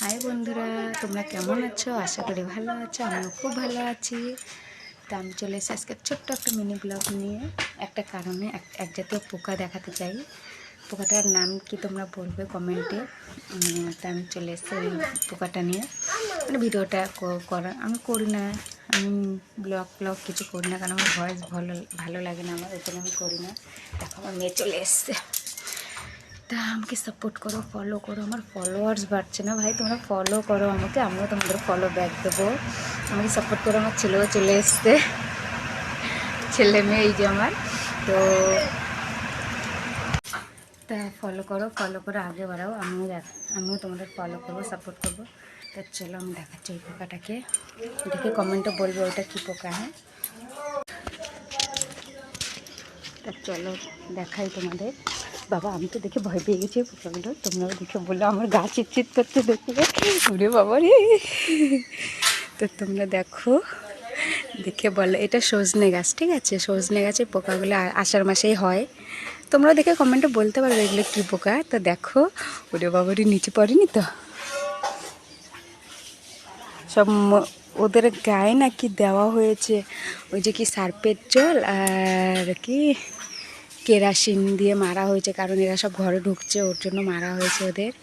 High বন্ধুরা, তোমরা কেমন আছো? আশা করি ভালো আছো। আমিও খুব ভালো আছি। তো আমি চলে এসেছি আজকে ছোট্ট একটা মিনি ব্লগ নিয়ে। একটা কারণে এক জাতীয় পোকা দেখাতে চাই। পোকাটার নাম কি তোমরা বলবে কমেন্টে। তা আমি চলে এসেছি ওই পোকাটা নিয়ে। মানে ভিডিওটা করা আমি করি না, আমি ব্লগ কিছু করি না, কারণ আমার ভয়েস ভালো লাগে না, আমার ওই জন্য আমি করি না। দেখো আমার মেয়ে চলে এসছে। তা আমাকে সাপোর্ট করো, ফলো করো। আমার ফলোয়ার্স বাড়ছে না ভাই, তোমরা ফলো করো আমাকে, আমিও তোমাদের ফলো ব্যাক দেবো। আমাকে সাপোর্ট করো। আমার ছেলেও চলে এসছে, ছেলে মেয়ে এই যে আমার। তো তা ফলো করো, আগে বাড়াও। আমিও তোমাদের ফলো করবো, সাপোর্ট করবো। তা চলো আমি দেখাচ্ছি ওই পোকাটাকে, দেখে কমেন্টে বলবো ওটা কী পোকা। হ্যাঁ, তা চলো দেখাই তোমাদের। বাবা, আমি তো দেখে ভয় পেয়ে গেছি পোকাগুলো, তোমরাও দেখে বললো আমার গা চিটচিট করতে দেখে। ওরে বাবা রে! তো তোমরা দেখো, দেখে বলো এটা সজনে গাছ, ঠিক আছে? সজনে গাছের পোকাগুলো আষাঢ় মাসেই হয়। তোমরাও দেখে কমেন্টে বলতে পারবে এগুলো কী পোকা। তো দেখো, ওরে বাবারই নিচে পড়েনি তো সব। ওদের গায়ে না কি দেওয়া হয়েছে, ওই যে কি সার্পের জল আর কি কেরাসিন দিয়ে মারা হয়েছে, কারণ এরা সব ঘরে ঢুকছে, ওর জন্য মারা হয়েছে ওদের।